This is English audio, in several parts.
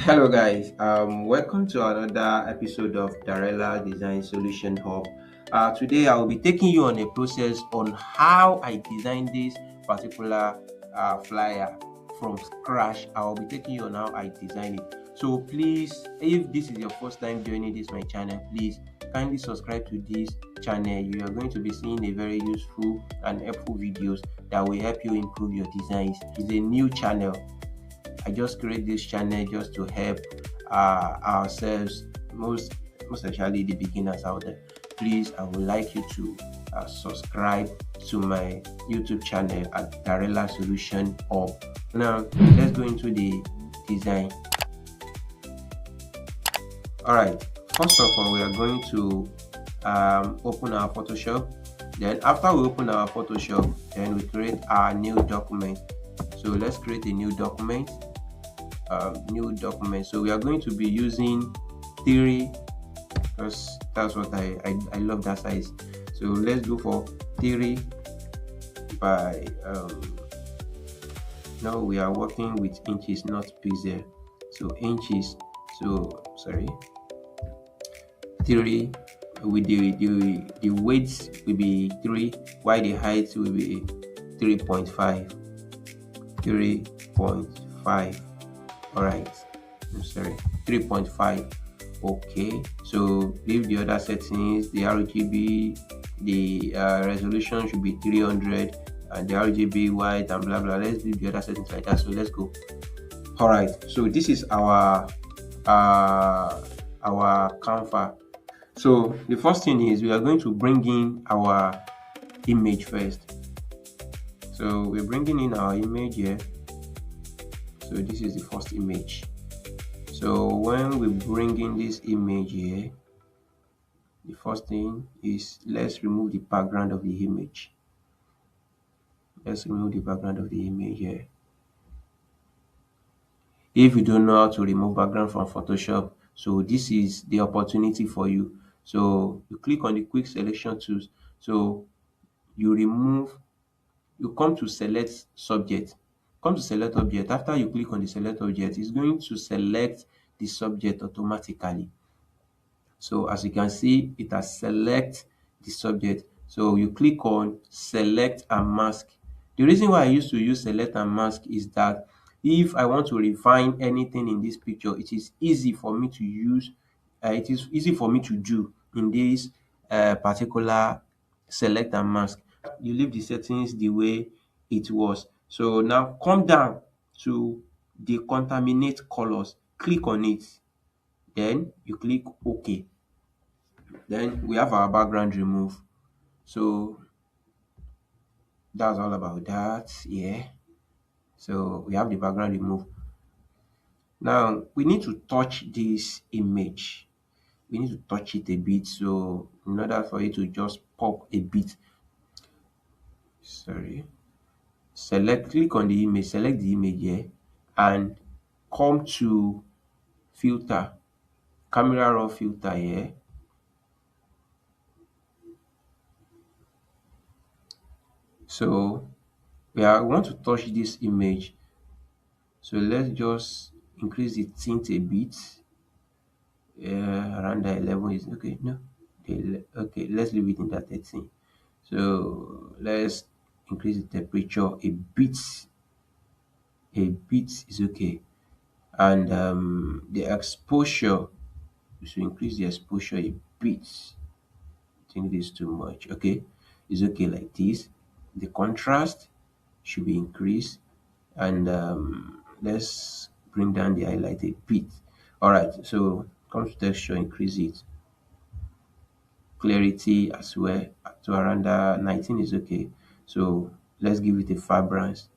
Hello guys, welcome to another episode of Darella Design Solution Hub. Today I will be taking you on a process on how I designed this particular flyer from scratch. I will be taking you on how I designed it. So please, if this is your first time joining this my channel, please kindly subscribe to this channel. You are going to be seeing a very useful and helpful videos that will help you improve your designs. It's a new channel. I just create this channel just to help ourselves, most especially the beginners out there. Please, I would like you to subscribe to my YouTube channel at Darella Solution Hub. Now, let's go into the design. All right. First of all, we are going to open our Photoshop. Then, after we open our Photoshop, then we create our new document. So let's create a new document. So we are going to be using 3 because that's what I love that size. So let's go for 3 by now we are working with inches, not pixel. So inches, so sorry, 3 with the weight will be 3, while the height will be 3.5. All right, I'm sorry, 3.5. Okay, so leave the other settings. The RGB, the resolution should be 300, and the RGB white and blah blah. Let's leave the other settings like that. So let's go. All right, so this is our Canva. So the first thing is we are going to bring in our image first. So we're bringing in our image here. So this is the first image. So when we bring in this image here, the first thing is let's remove the background of the image. Let's remove the background of the image here. If you don't know how to remove background from Photoshop, so this is the opportunity for you. So you click on the quick selection tools. So you remove, you come to select subject. Come to select object. After you click on the select object, it's going to select the subject automatically. So as you can see, it has select the subject. So you click on select and mask. The reason why I used to use select and mask is that if I want to refine anything in this picture, it is easy for me to use, it is easy for me to do in this particular select and mask. You leave the settings the way it was. So now come down to the contaminate colors, click on it, then you click OK. Then we have our background remove. So that's all about that. Yeah. So we have the background remove. Now we need to touch this image. We need to touch it a bit. So in order for it to just pop a bit, sorry, click on the image, select the image here, and come to filter, camera raw filter here. So we want to touch this image. So let's just increase the tint a bit. Around the 11 is okay. No, okay, let's leave it in that 13. So let's increase the temperature a bit. A bit is okay. And the exposure, we should increase the exposure a bit. I think this is too much. Okay, it's okay like this. The contrast should be increased, and let's bring down the highlight a bit. All right, so come to texture, increase it. Clarity as well to around 19 is okay. So let's give it a vibrance.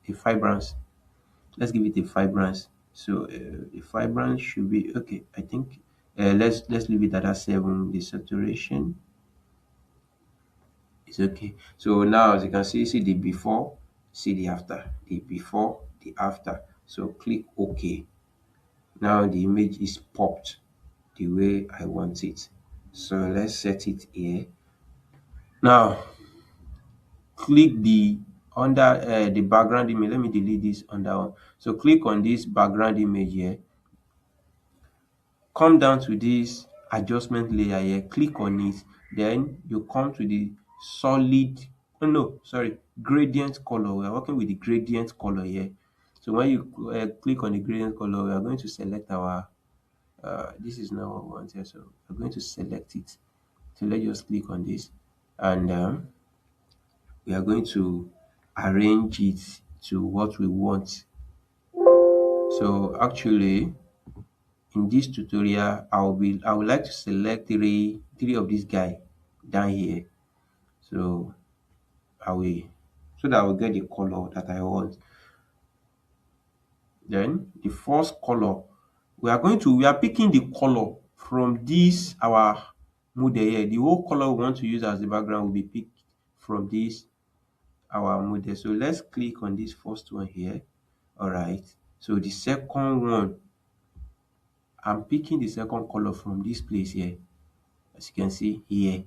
Let's give it a vibrance. So the vibrance should be okay. I think let's leave it at that 7. The saturation is okay. So now as you can see the before, see the after, the before, the after. So click OK. Now the image is popped the way I want it. So let's set it here. Now click the under the background image. Let me delete this under one. So click on this background image here. come down to this adjustment layer here, click on it, then you come to the solid, oh no, sorry, gradient color. We are working with the gradient color here. So when you click on the gradient color, we are going to select our this is not what we want here, so we're going to select it. So let's just click on this, and we are going to arrange it to what we want. So actually, in this tutorial, I would like to select three of this guy down here. So I will so that I will get the color that I want. Then the first color, we are picking the color from this our model here. The whole color we want to use as the background will be picked from this our model. So let's click on this first one here. All right. So the second one, I'm picking the second color from this place here, as you can see here.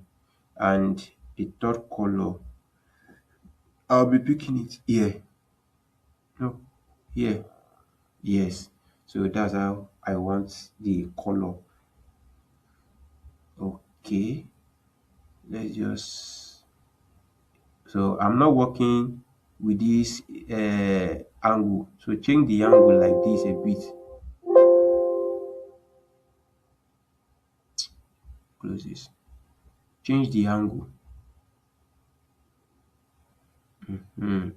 And the third color, I'll be picking it here. No, here. Yes. So that's how I want the color. Okay. Let's just so I'm not working with this angle. So change the angle like this a bit. Close this. Change the angle. Hmm.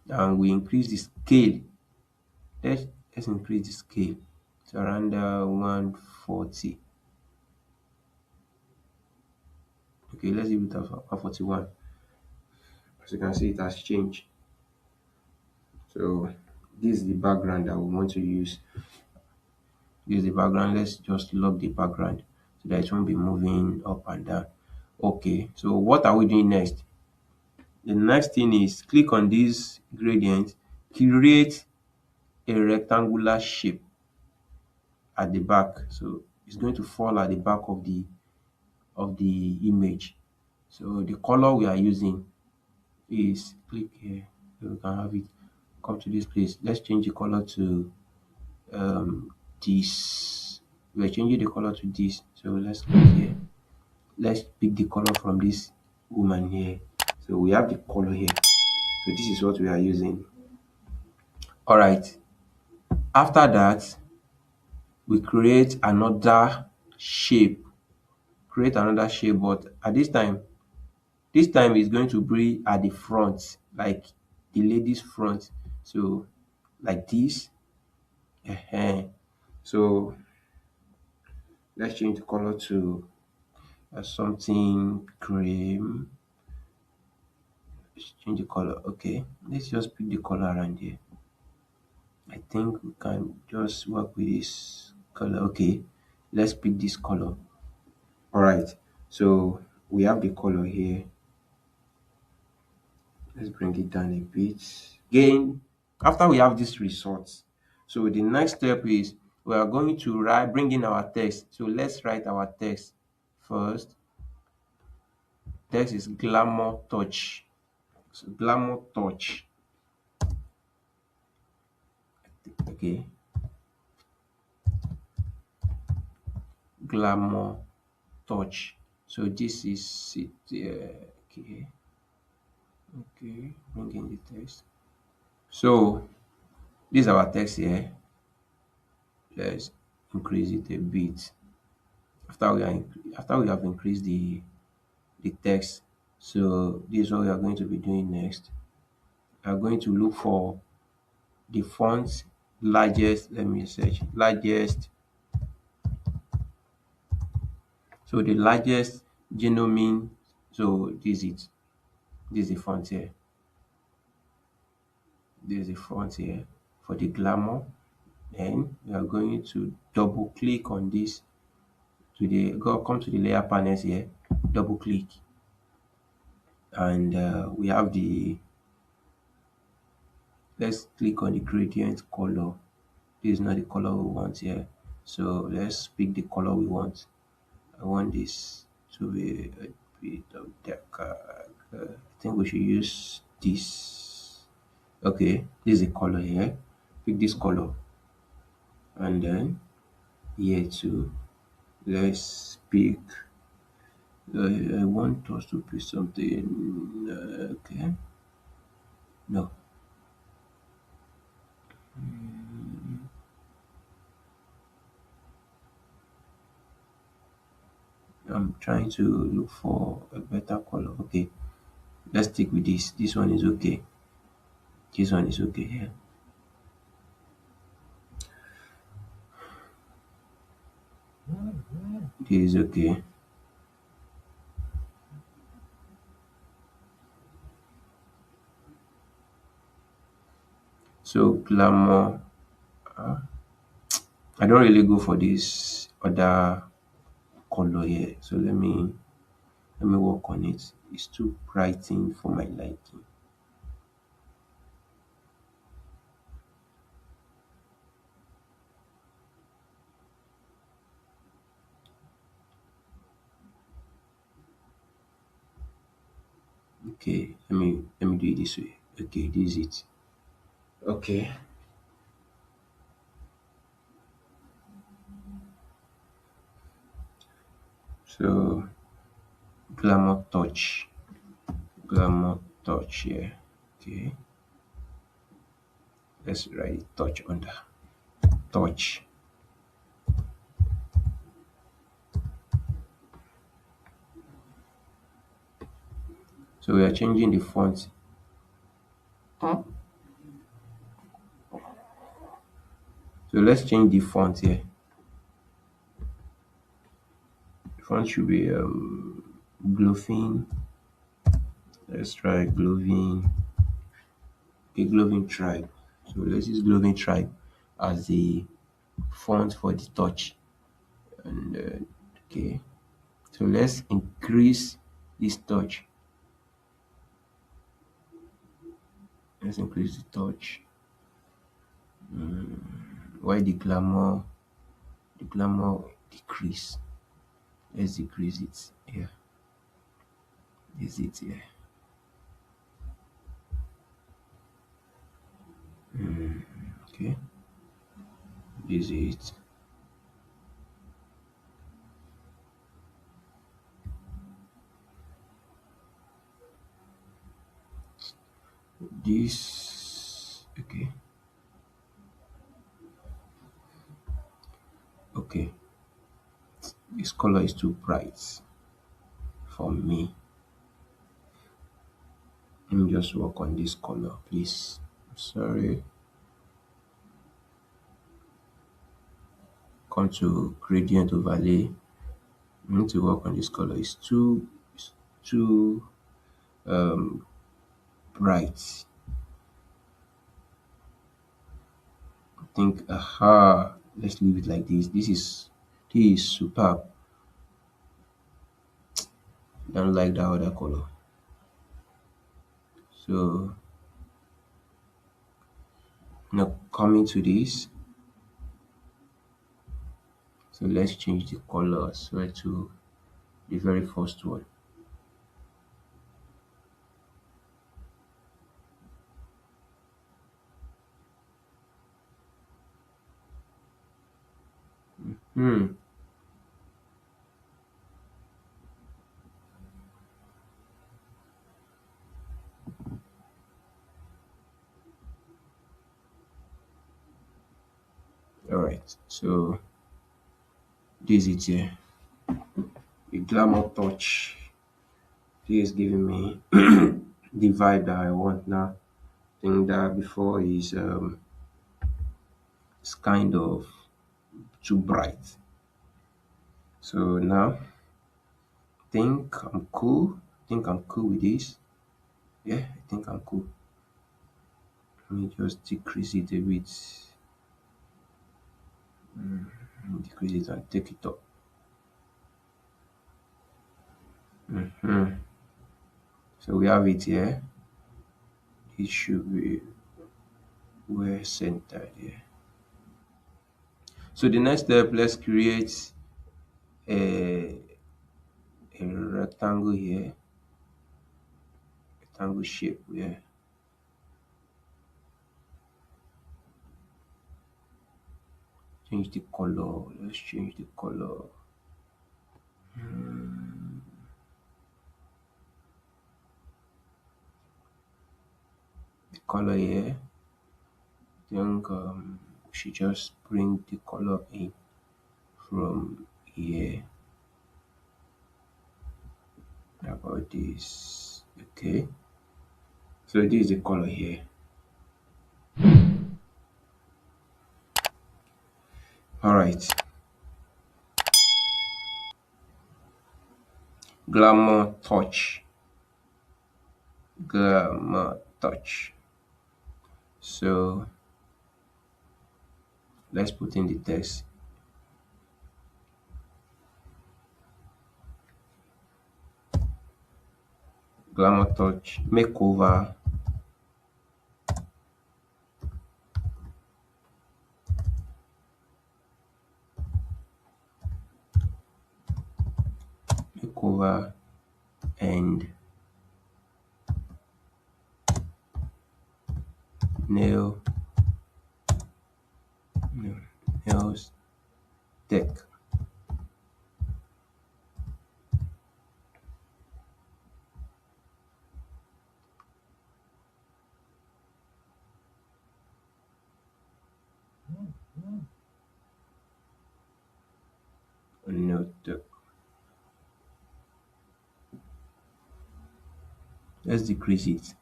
And we increase the scale. Let's increase the scale to around 140. Okay, let's leave it at 141. As you can see, it has changed. So this is the background that we want to use. This is the background. Let's just lock the background so that it won't be moving up and down. Okay, so what are we doing next? The next thing is click on this gradient, create a rectangular shape at the back. So it's going to fall at the back of the image. So the color we are using is click here so we can have it. Come to this place. Let's change the color to this. We're changing the color to this. So let's click here. Let's pick the color from this woman here. So we have the color here. So this is what we are using. All right. After that, we create another shape. Create another shape, but at this time is going to be at the front, like the lady's front. So like this. So let's change the color to something cream. Let's change the color. Okay, let's just pick the color around here. I think we can just work with this color. Okay, let's pick this color. All right, so we have the color here. Let's bring it down a bit. Again, after we have this result, so the next step is we are going to bring in our text. So let's write our text first. Text is glamour touch. So glamour touch. Okay, glamour touch. So this is it. Okay, okay, bring in the text. So this is our text here. Let's increase it a bit. After we have increased the text, so this is what we are going to be doing next. We are going to look for the font largest. Let me search largest. So the largest genuine. So this is it. This is the font here. This is the font here for the glamour. Then we are going to double click on this to the come to the layer panels here. Double click, and we have the let's click on the gradient color. This is not the color we want here, so let's pick the color we want. I want this to be a bit of darker. I think we should use this. Okay, this is the color here. Pick this color, and then here too. Let's pick. I want us to pick something. Okay. No, I'm trying to look for a better color. Okay, let's stick with this. This one is okay. This one is okay. Yeah, this is okay. So glamour. Uh, I don't really go for this other color here. So let me work on it. It's too brighten for my liking. Okay, let me do it this way. Okay, this is it. Okay, so glamour touch. Glamour touch here. Okay, let's write touch under. Touch. So we are changing the font. So let's change the font here. The font should be Glovin. Let's try Glovin. Okay, Glovin Tribe. So let's use Glovin Tribe as the font for the touch. And okay, so let's increase this touch. Let's increase the touch. Why the glamour decrease? Let's decrease it. Yeah, is it here? Okay, is it? This okay, okay. This color is too bright for me. Let me just work on this color, please. Sorry. Come to gradient overlay. I need to work on this color. It's too um bright. I think aha. Let's leave it like this. This is superb. Don't like that other color. So now coming to this. So let's change the color as well to the very first one. Hmm. All right. So this is it here. The glamour touch. This is giving me the vibe that I want now. I think that before is it's kind of too bright. So now think I'm cool. Think I'm cool with this. Yeah, I think I'm cool. Let me just decrease it a bit. Decrease it and take it up. Hmm. So we have it here. It should be well centered here. So the next step, let's create a, a rectangle here, rectangle shape here. Change the color. Let's change the color. The color here. I think we should just bring the color in from here. How about this? Okay. So this is the color here. All right. Glamour touch. Glamour touch. So let's put in the text. Glamour touch makeover. Makeover and nail nails tech. Nail tech. Let's decrease it.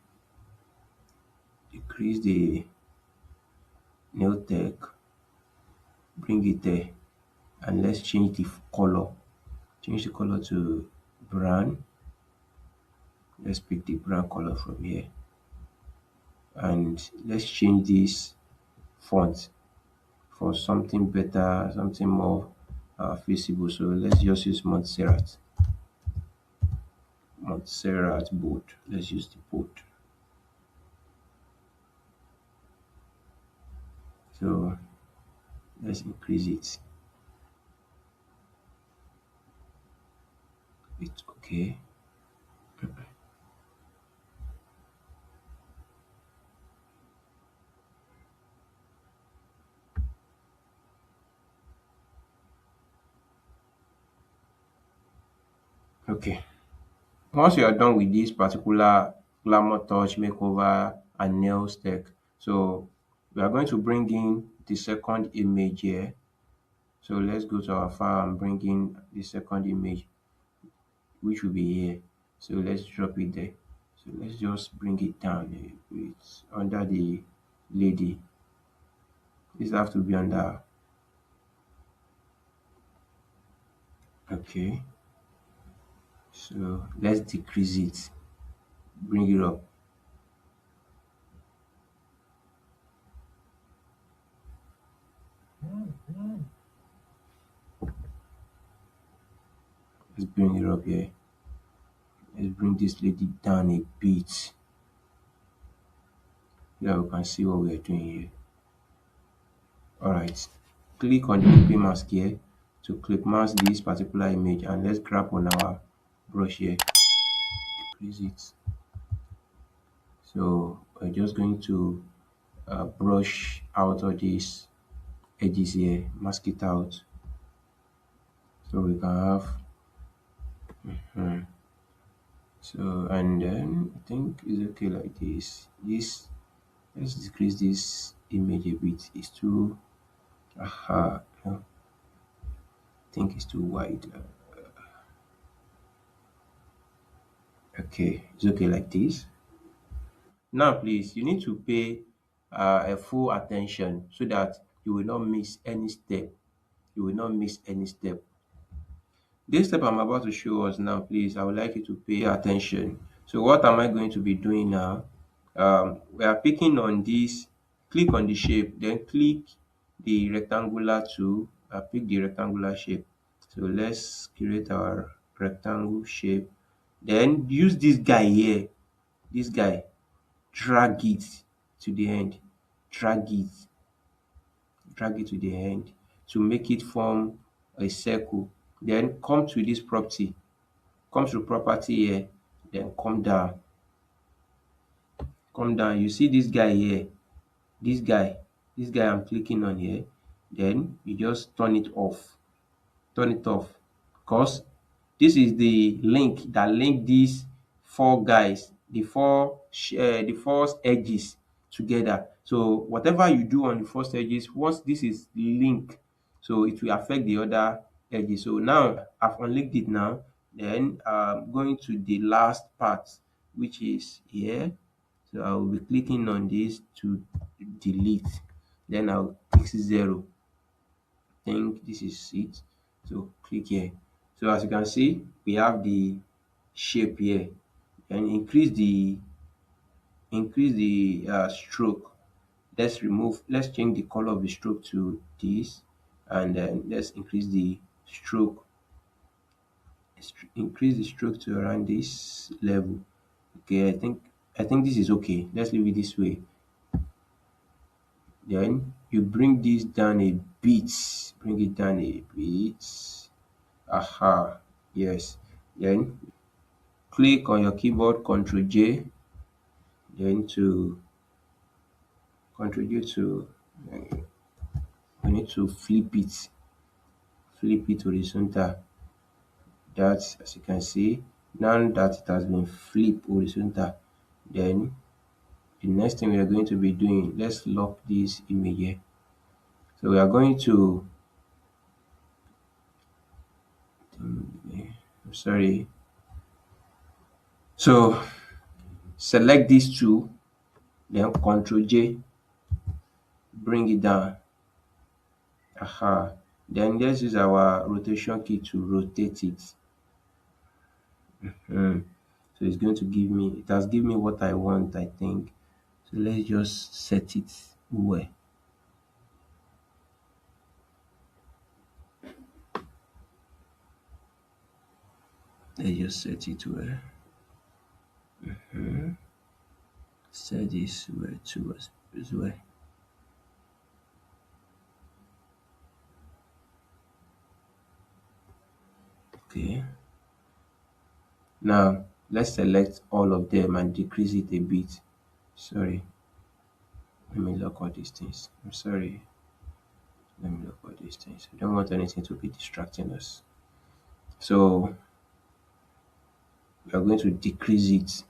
Decrease the nail tech. Bring it there. And let's change the color. Change the color to brown. Let's pick the brown color from here. And let's change this font for something better, something more visible. So let's just use Montserrat. Montserrat bold. Let's use the bold. So let's increase it. It's okay. Okay. Once you are done with this particular glamour touch, makeover, and nails tech, so we are going to bring in the second image here. So let's go to our file and bring in the second image, which will be here. So let's drop it there. So let's just bring it down. It's under the lady. This have to be under. Okay. So let's decrease it. Bring it up. Let's bring it up here. Let's bring this lady down a bit. So that we can see what we are doing here. Alright. Click on the clipping mask here to clip mask this particular image, and let's grab on our brush here. Decrease it. So we're just going to brush out all these edges here, mask it out, so we can have so, and then I think it's okay like this. Let's decrease this image a bit. It's too no, I think it's too wide. Okay, it's okay like this. Now please, you need to pay a full attention so that you will not miss any step. You will not miss any step. This step I'm about to show us now, please, I would like you to pay attention. So what am I going to be doing now? We are picking on this, click on the shape, then click the rectangular tool, pick the rectangular shape. So let's create our rectangle shape. Then use this guy here, this guy, drag it to the end, drag it, drag it to the end to make it form a circle. Then come to this property, come to property here, then come down. You see this guy here, this guy, this guy I'm clicking on here. then you just turn it off, because this is the link that link these four guys, the four edges together. So whatever you do on the first edges, once this is linked, so it will affect the other edges. So now I've unlinked it now. Then going to the last part, which is here. So I will be clicking on this to delete. Then I'll click 0. Think this is it. So click here. So as you can see, we have the shape here, and increase the stroke. Let's change the color of the stroke to this, and then let's increase the stroke to around this level. Okay, I think this is okay. Let's leave it this way. Then you bring this down a bit, bring it down a bit. Aha, yes. Then click on your keyboard, Ctrl J, then to contribute to, we need to flip it horizontal. That, as you can see, now that it has been flipped horizontal, then the next thing we are going to be doing, let's lock this image here. So we are going to, I'm sorry. So select these two, then Ctrl J, bring it down. Aha. Then let's use our rotation key to rotate it. So it's going to give me, it has given me what I want, I think. So let's just set it well. Let's just set it well. Set this well too as well. Okay. Now let's select all of them and decrease it a bit. Sorry. Let me lock all these things. I'm sorry. Let me lock all these things. I don't want anything to be distracting us. So we are going to decrease it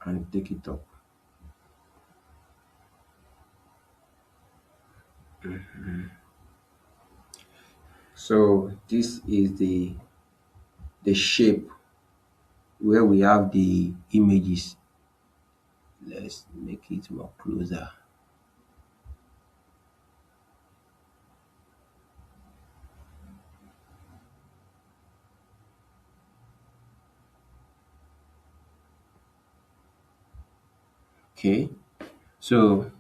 and take it up. So this is the shape where we have the images. Let's make it more closer. Okay. So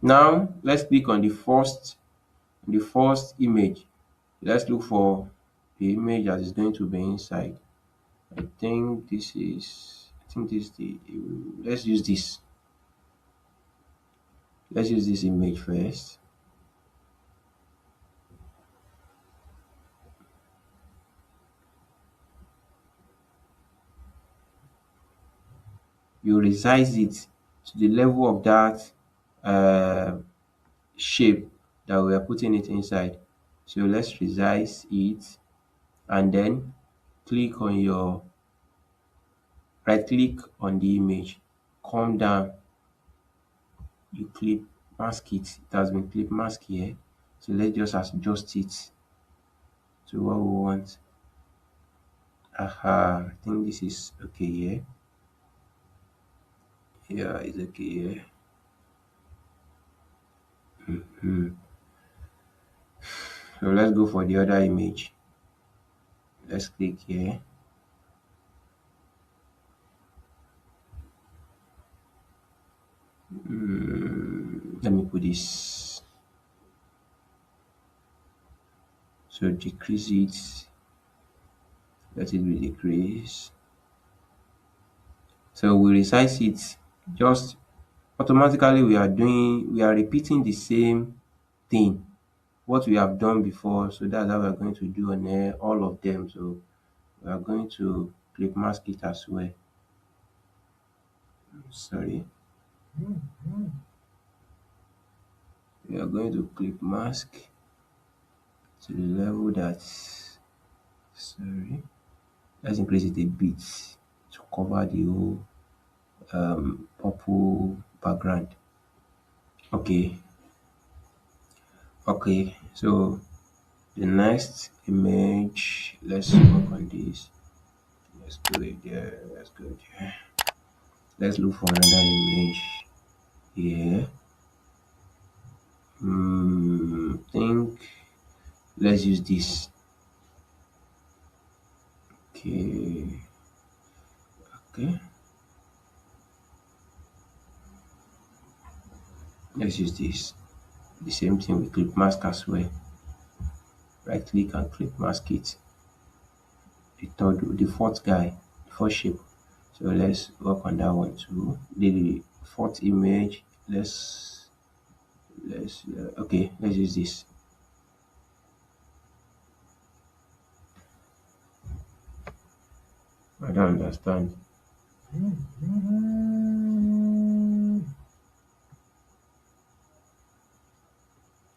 now let's click on the first image. Let's look for the image that is going to be inside. I think this is the, let's use this. Let's use this image first. You resize it to the level of that uh, shape that we are putting it inside. So let's resize it, and then click on your right click on the image, come down, you clip mask it. It has been clip mask here. So let's just adjust it to what we want. Aha, I think this is okay here. Yeah, it's okay here. So let's go for the other image. Let's click here. Let me put this. So decrease it. Let it be decreased. So we resize it. Just automatically we are repeating the same thing what we have done before. So that's how we are going to do on all of them. So we are going to clip mask it as well. Sorry. We are going to click mask to the level that, sorry, let's increase it a bit to cover the whole purple background. Okay, okay. So the next image, let's work on this. Let's go there. Let's go there. Let's look for another image here. Think let's use this. Okay, okay. Let's use this. The same thing with clip mask as well. Right click and clip mask it. The fourth guy, the fourth shape. So let's work on that one too. The fourth image. Okay. Let's use this. I don't understand.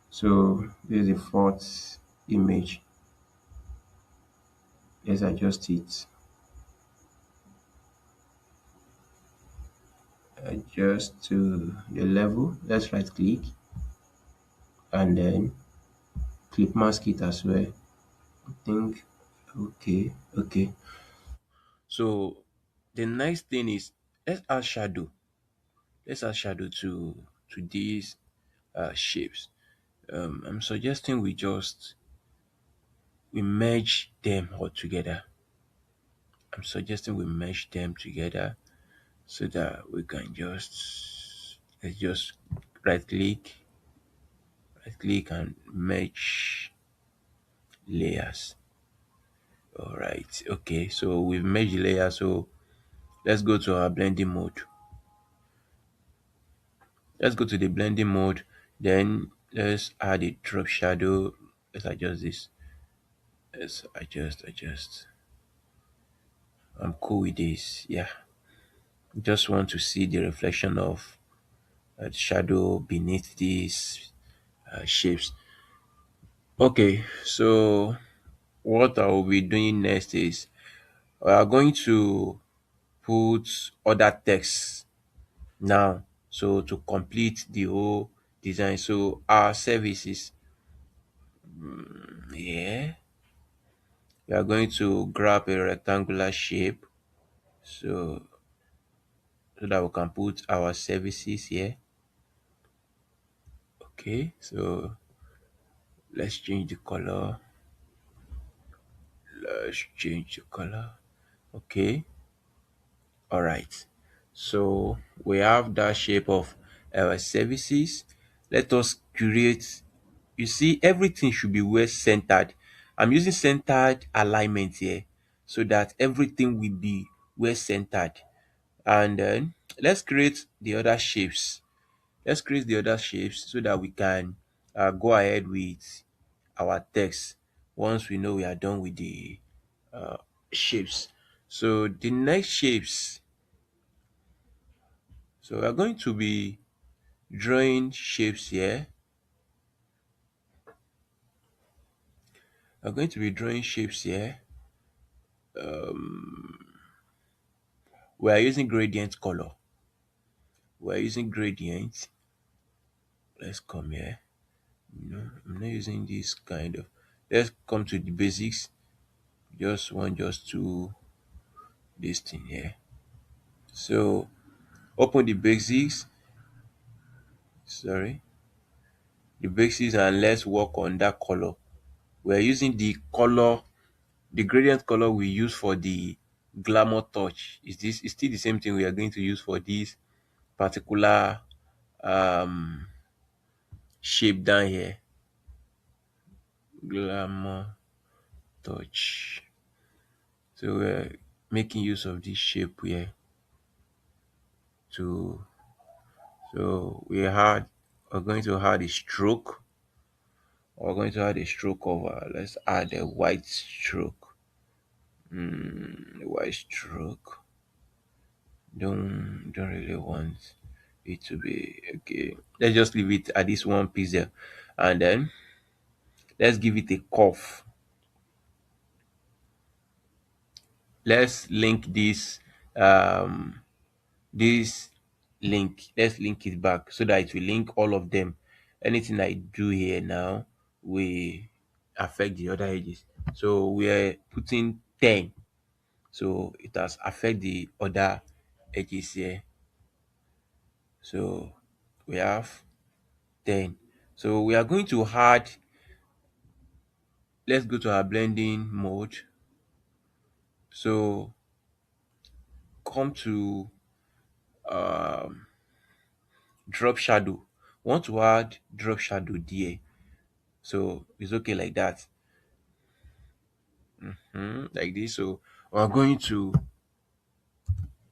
So this is the fourth image. Let's adjust it. Adjust to the level. Let's right click and then clip mask it as well. I think okay, okay. So the next thing is let's add shadow. Let's add shadow to these shapes. I'm suggesting we merge them all together. I'm suggesting we merge them together so that we can just let's just right click and merge layers. All right. Okay. So we've merged the layer. So let's go to our blending mode. Let's go to the blending mode. Then let's add a drop shadow. Let's adjust this. Let's adjust. I'm cool with this. Yeah. Just want to see the reflection of the shadow beneath these shapes. Okay. So what I will be doing next is we are going to put other text now. So to complete the whole design. So our services, yeah, we are going to grab a rectangular shape so that we can put our services here. Okay, so let's change the color. Let's change the color. Okay, all right. So we have that shape of our services. Let us create, you see, everything should be well centered. I'm using centered alignment here so that everything will be well centered. And then let's create the other shapes. Let's create the other shapes so that we can go ahead with our text once we know we are done with the uh, shapes. So the next shapes, so we're going to be drawing shapes here. We're going to be drawing shapes here. We are using gradient color. We're using gradient. Let's come here. No, I'm not using this kind of. Let's come to the basics. Just to this thing here. So open the basics. Sorry, the basics, and let's work on that color. We're using the gradient color we use for the glamour touch. Is this is still the same thing we are going to use for this particular um shape down here. Glamour touch. So we're making use of this shape here to so we're going to add a stroke. We're going to add a stroke over. Let's add a white stroke. A white stroke. Don't really want it to be okay. Let's just leave it at this 1 pixel, and then let's give it a curve. Let's link this link. Let's link it back so that it will link all of them. Anything I do here now will affect the other edges. So we are putting 10, so it has affect the other edges here. So we have 10. So we are going to add, let's go to our blending mode. So come to um drop shadow. Want to add drop shadow there, so it's okay like that. Like this. So we're going to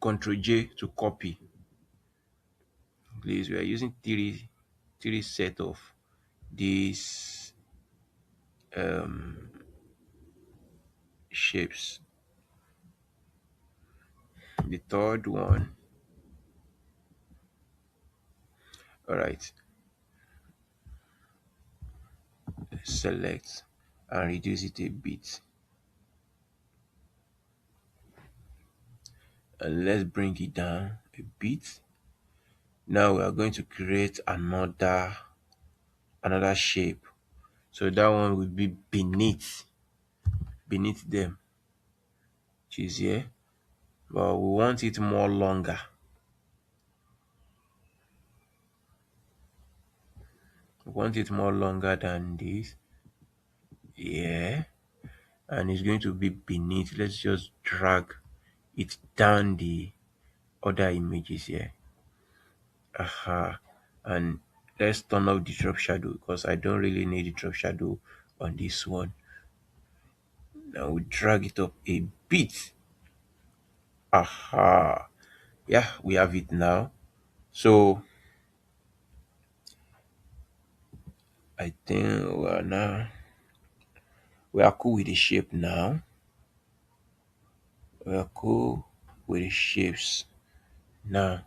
Ctrl J to copy. Please, we are using three set of these um shapes. The third one. All right, select and reduce it a bit, and let's bring it down a bit. Now we are going to create another shape. So that one will be beneath them, which is here. But we want it more longer. We want it more longer than this. Yeah. And it's going to be beneath. Let's just drag it down the other images here. Aha. And let's turn off the drop shadow because I don't really need the drop shadow on this one. Now we drag it up a bit. Aha. Yeah, we have it now. So I think we are cool with the shape now. We are cool with the shapes now.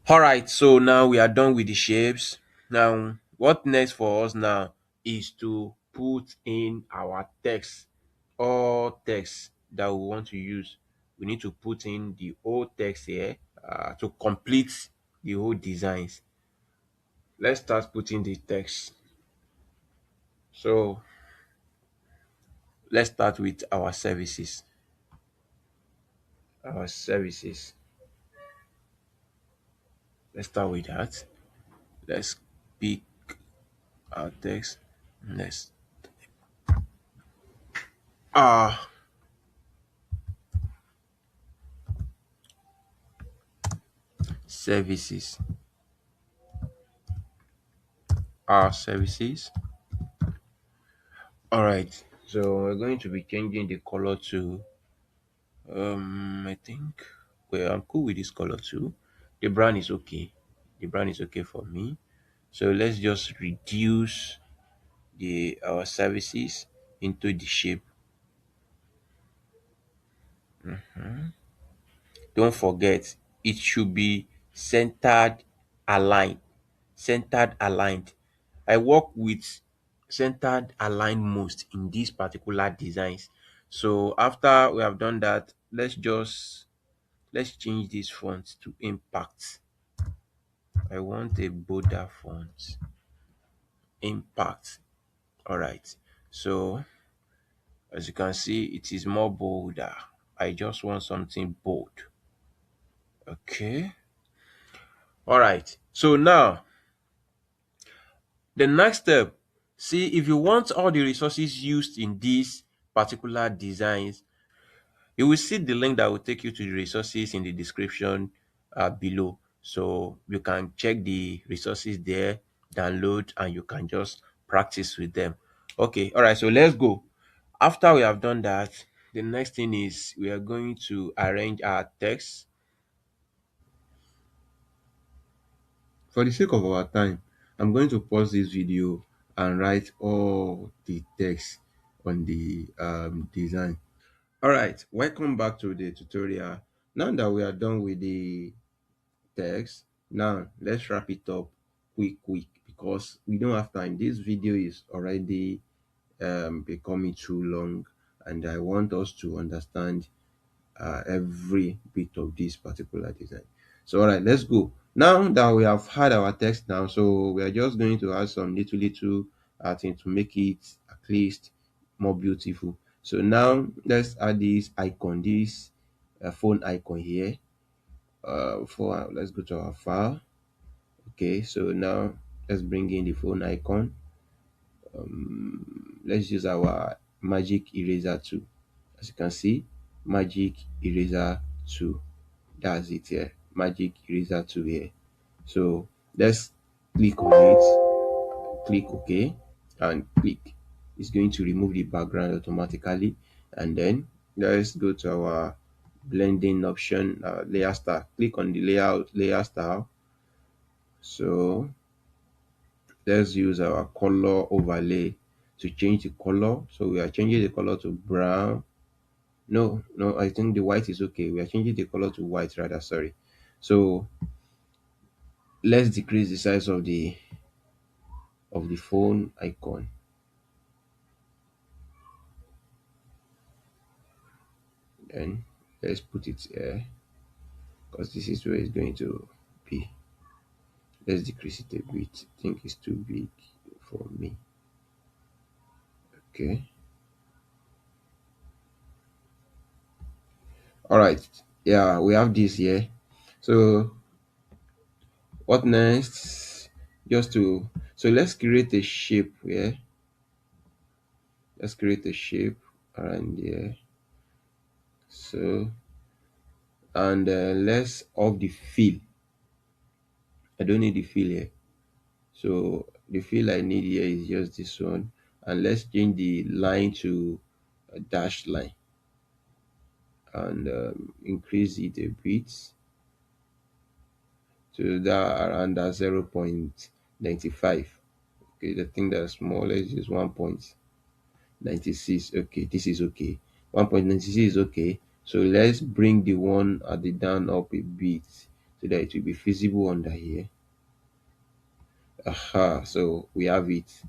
All right, so now we are done with the shapes. Now, what next for us now is to put in our text, all text that we want to use. We need to put in the whole text here to complete the whole designs. Let's start putting the text. So let's start with our services. Our services. Let's start with that. Let's pick our text. Let's uh services. Our services. All right. So we're going to be changing the color to I think, well, I'm cool with this color too. The brown is okay. The brown is okay for me. So let's just reduce the our services into the shape. Don't forget, it should be aligned. Centered aligned. I work with centered aligned most in these particular designs. So after we have done that, let's change this font to impact. I want a bolder font. Impact. All right. So as you can see, it is more bolder. I just want something bold. Okay. All right. So now the next step, see if you want all the resources used in these particular designs, you will see the link that will take you to the resources in the description below. So you can check the resources there, download, and you can just practice with them. Okay, all right, so let's go. After we have done that, the next thing is we are going to arrange our text. For the sake of our time, I'm going to pause this video and write all the text on the design. All right, welcome back to the tutorial. Now that we are done with the text, Now let's wrap it up quick because we don't have time. This video is already becoming too long, and I want us to understand every bit of this particular design. So all right, let's go. Now that we have had our text now, so we are just going to add some little things to make it at least more beautiful. So now let's add this icon, this phone icon here. Let's go to our file. Okay, so now let's bring in the phone icon. Let's use our magic eraser tool. As you can see, magic eraser tool. That's it here. Magic eraser tool here. So let's click on it, click OK, and click. It's going to remove the background automatically. And then let's go to our blending option, layer style. Click on the layer style. So let's use our color overlay to change the color. So we are changing the color to brown. No, I think the white is okay. We are changing the color to white rather, sorry. So let's decrease the size of the phone icon. Then let's put it here because this is where it's going to be. Let's decrease it a bit. I think it's too big for me. Okay. All right. Yeah, we have this here. So what next? Just to so let's create a shape here. Let's create a shape around here. So and let's off the fill. I don't need the fill here. So the fill I need here is just this one. And let's change the line to a dashed line and increase it a bit to that around that 0.95. Okay, the thing that's small, let's use 1.96. Okay, this is okay. 1.96 is okay. So let's bring the one at the down up a bit so that it will be visible under here. Aha, so we have it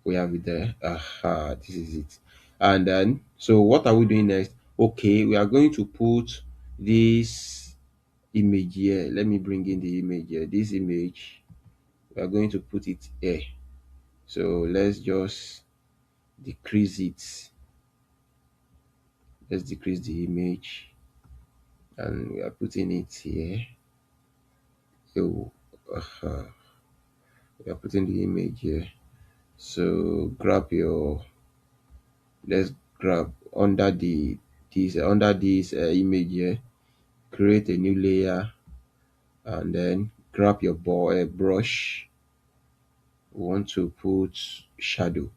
there. Aha, this is it. And then so what are we doing next? Okay, we are going to put this image here. Let me bring in the image here. This image, we are going to put it here. So let's just decrease it. Let's decrease the image and we are putting it here. So we are putting the image here. So grab your let's grab under this image here, create a new layer and then grab your brush. We want to put shadow.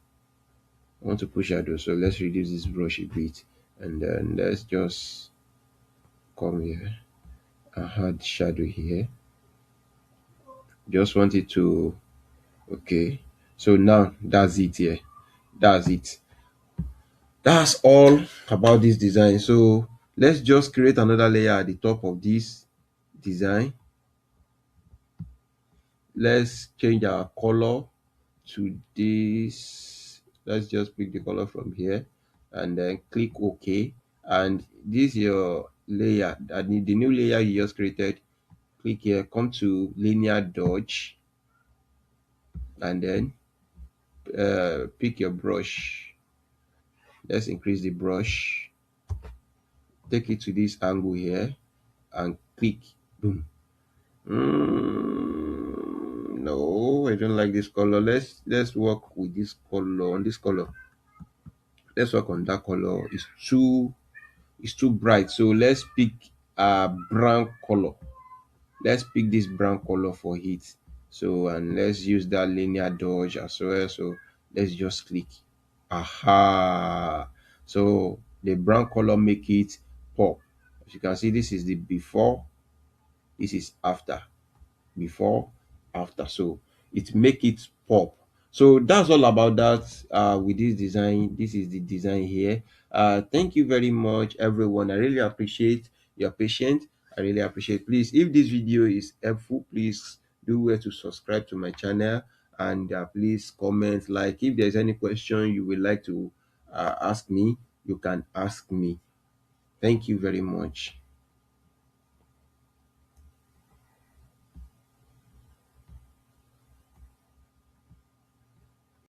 So let's reduce this brush a bit and then let's just come here and add shadow here. Just want it to okay. So now that's it here. That's it. That's all about this design. So let's just create another layer at the top of this design. Let's change our color to this. Let's just pick the color from here and then click OK. And this your layer, the new layer you just created. Click here, come to linear dodge and then pick your brush. Let's increase the brush, take it to this angle here and click. Boom. No, I don't like this color. Let's work with this color. On this color, let's work on that color. It's too bright, so let's pick a brown color. Let's pick this brown color for it. So and let's use that linear dodge as well. So let's just click. Aha, so the brown color make it pop. As you can see, this is the before, this is after. Before, after, so it make it pop. So that's all about that with this design. This is the design here. Thank you very much everyone. I really appreciate your patience I really appreciate. Please, if this video is helpful, please do well to subscribe to my channel, and please comment, like, if there's any question you would like to ask me, you can ask me. Thank you very much.